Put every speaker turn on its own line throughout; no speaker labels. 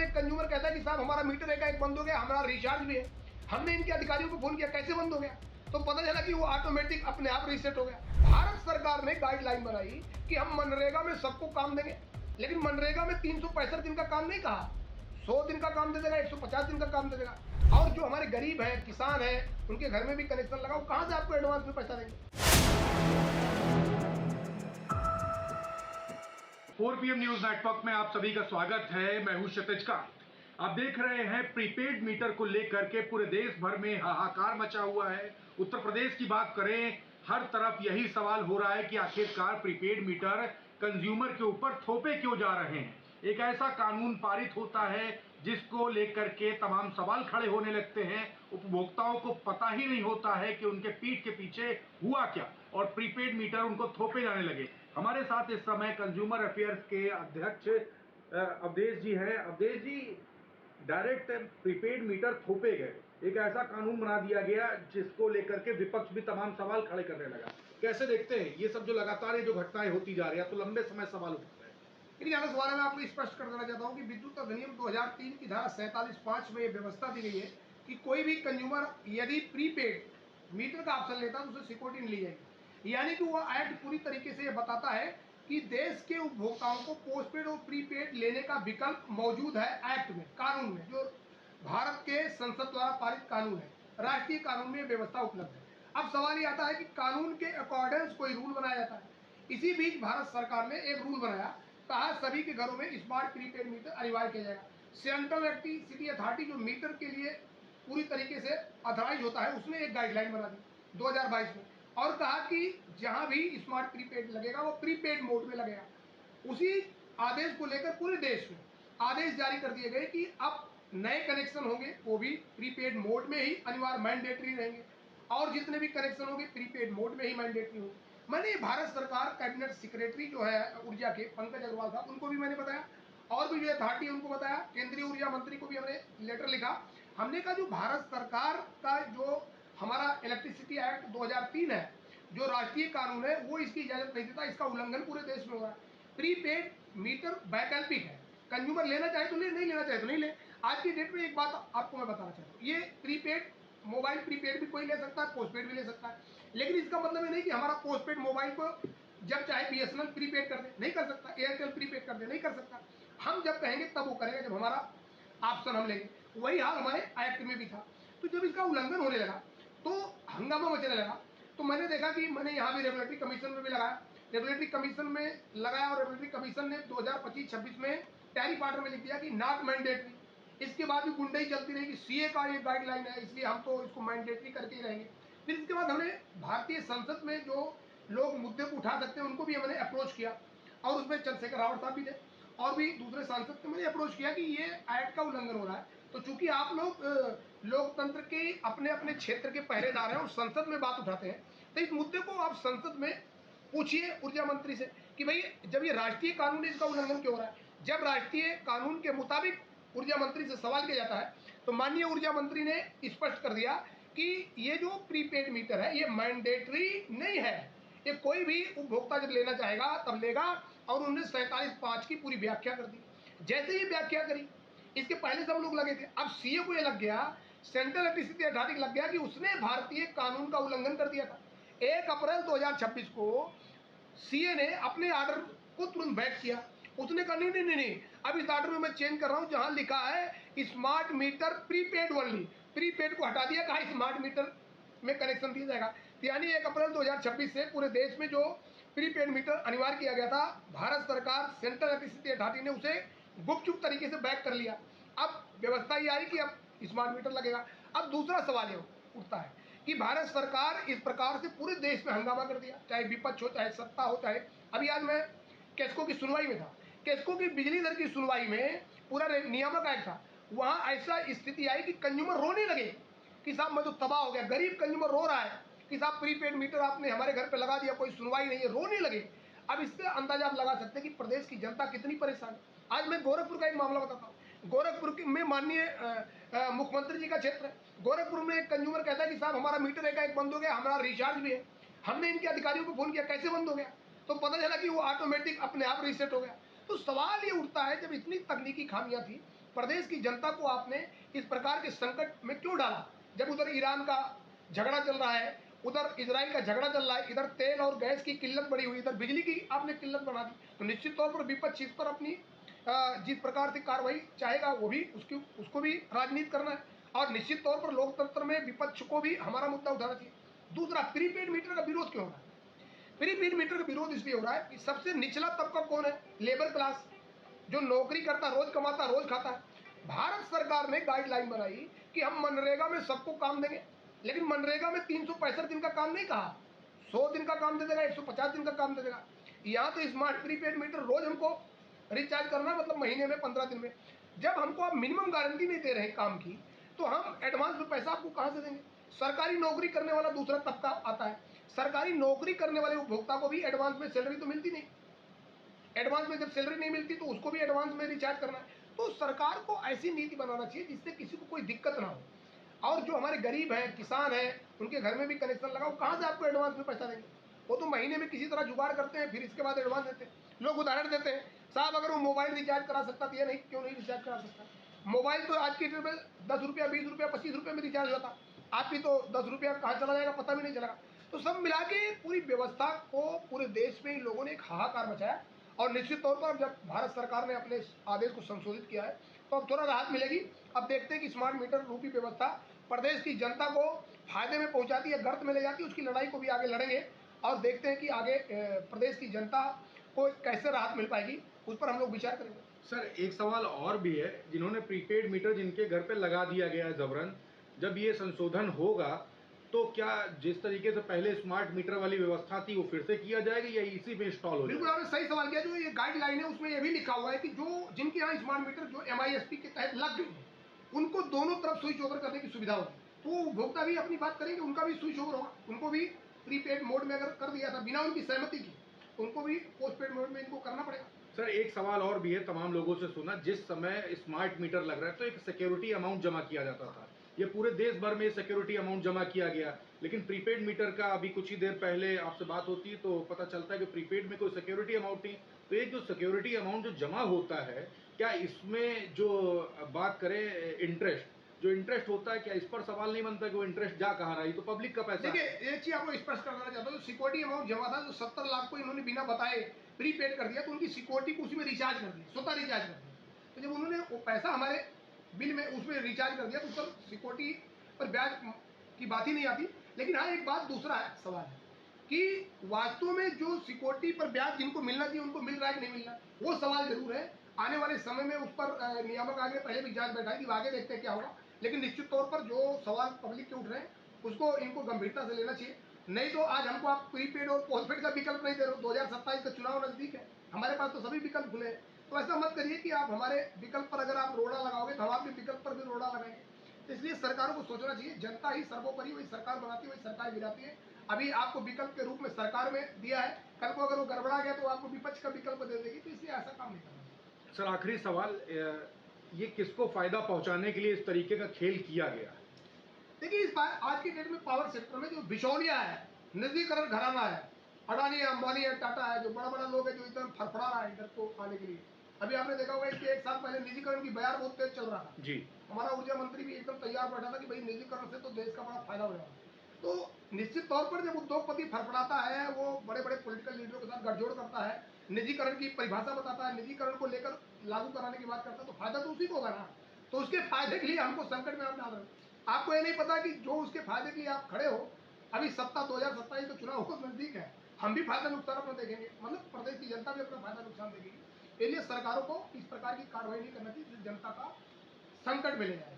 एक कंज्यूमर कहता है कि साहब हमारा मीटर एकाएक बंद हो गया, हमारा रिचार्ज भी है। हमने इनके अधिकारियों को फोन किया, कैसे बंद हो गया? तो पता चला कि वो ऑटोमेटिक अपने आप रीसेट हो गया। भारत सरकार ने गाइडलाइन बनाई कि हम मनरेगा में सबको काम देंगे, लेकिन मनरेगा में 365 दिन का काम नहीं कहा, 100 दिन का काम दे देगा, 150 दिन का काम दे देगा। और जो हमारे गरीब हैं, किसान हैं, उनके घर में भी कनेक्शन लगाओ, कहाँ से आपको एडवांस में पैसा देंगे?
4 PM न्यूज नेटवर्क में आप सभी का स्वागत है। मैं हूं क्षितिज का। आप देख रहे हैं प्रीपेड मीटर को लेकर के पूरे देश भर में हाहाकार मचा हुआ है। उत्तर प्रदेश की बात करें, हर तरफ यही सवाल हो रहा है कि आखिरकार प्रीपेड मीटर कंज्यूमर के ऊपर थोपे क्यों जा रहे हैं। एक ऐसा कानून पारित होता है जिसको लेकर के तमाम सवाल खड़े होने लगते हैं। उपभोक्ताओं को पता ही नहीं होता है कि उनके पीठ के पीछे हुआ क्या और प्रीपेड मीटर उनको थोपे जाने लगे। हमारे साथ इस समय कंज्यूमर अफेयर्स के अध्यक्ष अवधेश जी हैं। अवधेश जी, डायरेक्ट प्रीपेड मीटर थोपे गए, एक ऐसा कानून बना दिया गया जिसको लेकर के विपक्ष भी तमाम सवाल खड़े करने लगा। कैसे देखते हैं ये सब जो लगातार ये जो घटनाएं होती जा रही है, तो लंबे समय सवाल उठ रहे हैं।
लेकिन यहाँ सवाल मैं आपको स्पष्ट कर देना चाहता हूँ कि विद्युत अधिनियम 2003 की धारा 47(5) में ये व्यवस्था दी गई है कि कोई भी कंज्यूमर यदि प्रीपेड मीटर का ऑप्शन लेता है तो उसे सिक्योरिटी नहीं ली जाएगी। यानी कि वो एक्ट पूरी तरीके से ये बताता है कि देश के उपभोक्ताओं को पोस्टपेड और प्रीपेड लेने का विकल्प मौजूद है एक्ट में, कानून में, जो भारत के संसद द्वारा पारित कानून है, राष्ट्रीय कानून में व्यवस्था उपलब्ध है। अब सवाल ये आता है कि कानून के अकॉर्डेंस कोई रूल बनाया जाता है। इसी बीच भारत सरकार ने एक रूल बनाया, कहा सभी के घरों में स्मार्ट प्रीपेड मीटर अनिवार्य किया जाएगा। सेंट्रल इलेक्ट्रिसिटी अथॉरिटी जो मीटर के लिए पूरी तरीके से अथॉराइज होता है, उसने एक गाइडलाइन बना दी 2022 में और कहा कि जहां भी स्मार्ट प्रीपेड लगेगा वो प्रीपेड मोड में लगेगा। उसी आदेश को लेकर पूरे देश में आदेश जारी कर दिए गए कि अब नए कनेक्शन होंगे वो भी प्रीपेड मोड में ही अनिवार्य मैंडेटरी रहेंगे और जितने भी कनेक्शन होंगे प्रीपेड मोड में ही मैंडेटरी होंगे। मैंने भारत सरकार कैबिनेट सेक्रेटरी जो है ऊर्जा के पंकज अग्रवाल साहब, उनको भी मैंने बताया और भी जो अथॉरिटी उनको बताया, केंद्रीय ऊर्जा मंत्री को भी हमने लेटर लिखा। हमने कहा जो भारत सरकार का जो हमारा इलेक्ट्रिसिटी एक्ट 2003 है, जो राष्ट्रीय कानून है, वो इसकी इजाजत नहीं देता, इसका उल्लंघन पूरे देश में हो रहा है। प्रीपेड मीटर वैकल्पिक है, कंज्यूमर लेना चाहे तो ले, नहीं लेना चाहे तो नहीं ले। आज की डेट में एक बात आपको मैं बताना चाहता हूँ, ये प्रीपेड मोबाइल प्रीपेड भी कोई ले सकता है, पोस्टपेड भी ले सकता है, लेकिन इसका मतलब ये नहीं कि हमारा पोस्टपेड मोबाइल को जब चाहे बीएसएनएल प्रीपेड कर दे, नहीं कर सकता, एयरटेल प्रीपेड कर दे, नहीं कर सकता। हम जब कहेंगे तब वो करेगा, जब हमारा ऑप्शन हम लेंगे। वही हाल हमारे एक्ट में भी था। तो जब इसका उल्लंघन होने लगा तो हंगामा मचने लगा। तो मैंने देखा कि मैंने यहाँ भी रेगुलेटरी कमीशन में भी लगाया, रेगुलेटरी कमीशन में लगाया और रेगुलेटरी कमीशन ने 2025-26 में टैरिफ ऑर्डर में लिख दिया कि नॉट मैंडेटरी। इसके बाद भी गुंडई चलती रही कि सीए का ये गाइडलाइन है, इसलिए हम तो इसको मैंडेटरी करके ही रहेंगे। फिर इसके बाद हमने भारतीय संसद में जो लोग मुद्दे को उठा सकते हैं उनको भी हमने अप्रोच किया और उसमें चंद्रशेखर रावत साहब भी थे और भी दूसरे सांसद ने मैंने अप्रोच किया कि ये एक्ट का उल्लंघन हो रहा है। तो चूंकि आप लोग लोकतंत्र के अपने अपने क्षेत्र के पहरेदार हैं और संसद में बात उठाते हैं, तो इस मुद्दे को आप संसद में पूछिए ऊर्जा मंत्री से कि भाई जब ये राष्ट्रीय कानून है इसका उल्लंघन क्यों हो रहा है। जब राष्ट्रीय कानून के मुताबिक ऊर्जा मंत्री से सवाल किया जाता है तो माननीय ऊर्जा मंत्री ने स्पष्ट कर दिया कि ये जो प्रीपेड मीटर है ये मैंडेटरी नहीं है, ये कोई भी उपभोक्ता जब लेना चाहेगा तब लेगा। और उन्होंने 47(5) की पूरी व्याख्या कर दी। जैसे ही व्याख्या करी, इसके पहले सब लोग लगे थे, अब सीए को ये लग गया, सेंट्रल इलेक्ट्रिसिटी अथॉरिटी लग गया कि उसने भारतीय कानून का उल्लंघन कर दिया था। 1 अप्रैल 2026 को सीए ने अपने ऑर्डर को तुरंत बैक किया। उसने कहा नहीं नहीं नहीं नहीं, अब इस ऑर्डर में मैं चेंज कर रहा हूं, जहां लिखा है smart meter prepaid only, prepaid को हटा दिया, कहा स्मार्ट मीटर में कनेक्शन दिया जाएगा। यानी 1 अप्रैल 2026 से पूरे देश में जो प्रीपेड मीटर अनिवार्य किया गया था, भारत सरकार सेंट्रल इलेक्ट्रिसिटी अथॉरिटी ने उसे गुपचुप तरीके से बैक कर लिया। अब व्यवस्था ये आई कि अब स्मार्ट मीटर लगेगा। अब दूसरा सवाल ये उठता है कि भारत सरकार इस प्रकार से पूरे देश में हंगामा कर दिया, चाहे विपक्ष हो, चाहे सत्ता हो, चाहे अभी आज मैं केस्को की सुनवाई में था, केस्को की बिजली दर की सुनवाई में पूरा नियामक आयोग था, वहां ऐसा स्थिति आई कि कंज्यूमर रोने लगे कि साहब मैं तो तबाह हो गया, गरीब कंज्यूमर रो रहा है कि साहब प्रीपेड मीटर आपने हमारे घर पे लगा दिया, कोई सुनवाई नहीं है, रोने लगे। अब इससे अंदाजा आप लगा सकते हैं कि प्रदेश की जनता कितनी परेशान है। आज मैं गोरखपुर का एक मामला बताता हूँ। गोरखपुर में माननीय मुख्यमंत्री जी का क्षेत्र है। गोरखपुर में एक कंज्यूमर कहता है कि साहब हमारा मीटर एकाएक बंद हो गया, हमारा रिचार्ज भी है। हमने इनके अधिकारियों को फोन किया, कैसे बंद हो गया? तो पता चला कि वो ऑटोमेटिक अपने आप रीसेट हो गया। तो सवाल ये उठता है, जब इतनी तकनीकी खामियां थी, प्रदेश की जनता को आपने इस प्रकार के संकट में क्यों डाला? जब उधर ईरान का झगड़ा चल रहा है, उधर इजराइल का झगड़ा चल रहा है, इधर तेल और गैस की किल्लत बढ़ी हुई, इधर बिजली की आपने किल्लत बढ़ा दी, तो निश्चित तौर पर विपक्ष इस पर अपनी जिस प्रकार से कार्रवाई चाहेगा वो भी उसको भी राजनीति करना है, और निश्चित तौर पर लोकतंत्र में विपक्ष को भी हमारा मुद्दा उठाना चाहिए। दूसरा, प्रीपेड मीटर का विरोध क्यों हो रहा है? प्रीपेड मीटर का विरोध इसलिए हो रहा है कि सबसे निचला तबका कौन है? लेबर क्लास, जो नौकरी करता, रोज कमाता, रोज खाता है। भारत सरकार ने गाइडलाइन बनाई कि हम मनरेगा में सबको काम देंगे, लेकिन मनरेगा में 365 दिन का काम नहीं कहा, 100 दिन का काम दे देगा, 150 दिन का काम दे देगा। यहाँ तो स्मार्ट प्रीपेड मीटर रोज हमको रिचार्ज करना, मतलब महीने में 15 दिन में। जब हमको आप मिनिमम गारंटी नहीं दे रहे काम की, तो हम एडवांस में पैसा आपको कहाँ से देंगे? सरकारी नौकरी करने वाला दूसरा तबका आता है, सरकारी नौकरी करने वाले उपभोक्ता को भी एडवांस में सैलरी तो मिलती नहीं, एडवांस में जब सैलरी नहीं मिलती तो उसको भी एडवांस में रिचार्ज करना है। तो सरकार को ऐसी नीति बनाना चाहिए जिससे किसी को कोई दिक्कत ना हो, और जो हमारे गरीब हैं, किसान हैं, उनके घर में भी कनेक्शन लगाओ, कहाँ से आपको एडवांस में पैसा देंगे? वो तो महीने में किसी तरह जुगाड़ करते हैं, फिर इसके बाद एडवांस देते हैं। लोग उदाहरण देते हैं, साहब अगर वो मोबाइल रिचार्ज करा सकता तो ये नहीं, क्यों नहीं रिचार्ज करा सकता? मोबाइल तो आज की डेट में 10 रुपया, 20 रुपया, 25 रुपये में रिचार्ज होता, आपकी तो 10 रुपया कहाँ चला जाएगा पता भी नहीं चलेगा। तो सब मिला के पूरी व्यवस्था को पूरे देश में इन लोगों ने एक हाहाकार मचाया, और निश्चित तौर पर जब भारत सरकार ने अपने आदेश को संशोधित किया है तो अब थोड़ा राहत मिलेगी। अब देखते हैं कि स्मार्ट मीटर रूपी व्यवस्था प्रदेश की जनता को फायदे में पहुंचाती है, गर्त में ले जाती है, उसकी लड़ाई को भी आगे लड़ेंगे, और देखते हैं कि आगे प्रदेश की जनता को कैसे राहत मिल पाएगी, उस पर हम लोग विचार करेंगे।
सर, एक सवाल और भी है, जिन्होंने प्रीपेड मीटर जिनके घर पे लगा दिया गया है जबरन, जब ये संशोधन होगा तो क्या जिस तरीके से पहले स्मार्ट मीटर वाली व्यवस्था थी वो फिर से किया जाएगा या इसी में इंस्टॉल हो जाएगा?
बिल्कुल, आपने सही सवाल किया। जो ये गाइडलाइन है उसमें ये भी लिखा हुआ है कि जो जिनके यहाँ स्मार्ट मीटर जो MISP के तहत लग गए हैं, उनको दोनों तरफ स्विच ओवर करने की सुविधा होगी। तो उपभोक्ता भी अपनी बात करेंगे, उनका भी स्विच ओवर होगा, उनको भी प्रीपेड मोड में अगर कर दिया था बिना उनकी सहमति की, तो उनको भी पोस्टपेड मोड में इनको करना पड़ेगा।
सर, एक सवाल और भी है, तमाम लोगों से सुना, जिस समय स्मार्ट मीटर लग रहा है तो एक सिक्योरिटी अमाउंट जमा किया जाता था, ये पूरे देश भर में सिक्योरिटी अमाउंट जमा किया गया, लेकिन प्रीपेड मीटर का अभी कुछ ही देर पहले आपसे बात होती है तो पता चलता है कि प्रीपेड में कोई सिक्योरिटी अमाउंट नहीं। तो एक जो सिक्योरिटी अमाउंट जो जमा होता है, क्या इसमें जो बात करें इंटरेस्ट होता है, क्या इस पर सवाल नहीं बनता कि वो इंटरेस्ट जा कहाँ रहा है? तो पब्लिक का पैसा।
देखिए, एक चीज आपको स्पष्ट कर देना चाहता हूँ, सिक्योरिटी अमाउंट जमा था जो 70 लाख को इन्होंने बिना बताए प्रीपेड कर दिया, तो उनकी सिक्योरिटी को उसी में रिचार्ज कर दी, स्वतः रिचार्ज कर दिया। तो जब उन्होंने वो पैसा हमारे बिल में उसमें रिचार्ज कर दिया, तो उस पर सिक्योरिटी पर ब्याज की बात ही नहीं आती। लेकिन हाँ, एक बात दूसरा है सवाल है कि वास्तव में जो सिक्योरिटी पर ब्याज जिनको मिलना चाहिए उनको मिल रहा है कि नहीं मिल रहा, वो सवाल जरूर है। आने वाले समय में उस पर नियामक आयोग ने पहले भी जांच बैठाई थी, आगे देखते हैं क्या होगा। लेकिन निश्चित तौर पर जो सवाल पब्लिक के उठ रहे हैं उसको इनको गंभीरता से लेना चाहिए। नहीं तो आज हमको आप प्रीपेड और पोस्टपेड का विकल्प नहीं दे रहे हो। 2027 का चुनाव नजदीक है, हमारे पास तो सभी विकल्प खुले हैं। तो ऐसा मत करिए कि आप हमारे विकल्प पर अगर आप रोड़ा लगाओगे तो हम आपके विकल्प पर भी रोड़ा लगाएंगे। तो इसलिए सरकारों को सोचना चाहिए, जनता ही सर्वोपरि, वही सरकार बनाती है, वही सरकार गिराती है। अभी आपको विकल्प के रूप में सरकार में दिया है, कल को अगर वो गड़बड़ा गया तो आपको विपक्ष का विकल्प दे देगी। तो इसलिए ऐसा काम नहीं करना।
सर, आखिरी सवाल, ये किसको फायदा पहुंचाने के लिए इस तरीके का खेल किया गया?
देखिए, इस बार आज की डेट में पावर सेक्टर में जो बिचौलिया है, निजीकरण घराना है, अडानी है, अंबानी है, टाटा है, जो बड़ा बड़ा लोग है जो इधर फड़फड़ा रहा है इधर को आने के लिए। अभी आपने देखा होगा इसके 1 साल पहले निजीकरण की बयार बहुत तेज चल रहा था
जी।
हमारा ऊर्जा मंत्री भी एकदम तैयार बैठा था कि भाई निजीकरण से तो देश का बड़ा फायदा हो जाएगा। तो निश्चित तौर पर जब उद्योगपति फड़फड़ाता है, वो बड़े बड़े पॉलिटिकल लीडरों के साथ गठजोड़ करता है, निजीकरण की परिभाषा बताता है, निजीकरण को लेकर लागू कराने की बात करता है, तो फायदा तो उसी को होगा ना। तो उसके फायदे के लिए हमको संकट में आप डाल रहे हो। आपको ये नहीं पता कि जो उसके फायदे के लिए आप खड़े हो, अभी सत्ता 2027 का चुनाव बहुत नजदीक है, हम भी फायदा नुकसान अपना देखेंगे, मतलब प्रदेश की जनता भी अपना फायदा नुकसान देखेगी। इसलिए सरकारों को इस प्रकार की कार्रवाई नहीं करना चाहिए जिससे जनता का संकट में ले जाए।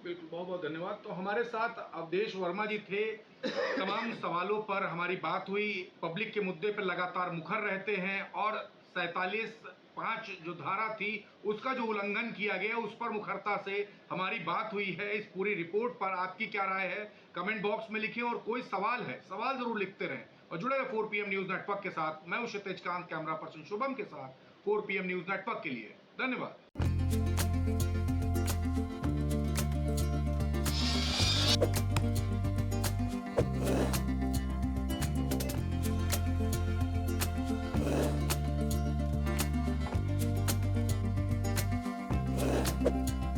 बिल्कुल, बहुत बहुत धन्यवाद। तो हमारे साथ अवधेश वर्मा जी थे, तमाम सवालों पर हमारी बात हुई, पब्लिक के मुद्दे पर लगातार मुखर रहते हैं, और 47(5) जो धारा थी उसका जो उल्लंघन किया गया उस पर मुखरता से हमारी बात हुई है। इस पूरी रिपोर्ट पर आपकी क्या राय है कमेंट बॉक्स में लिखें, और कोई सवाल है सवाल जरूर लिखते रहें, और जुड़े रहे 4 PM न्यूज नेटवर्क के साथ। मैं हूं क्षितिज कांत, कैमरा पर्सन शुभम के साथ 4 PM न्यूज नेटवर्क के लिए। धन्यवाद।
धन्यवाद।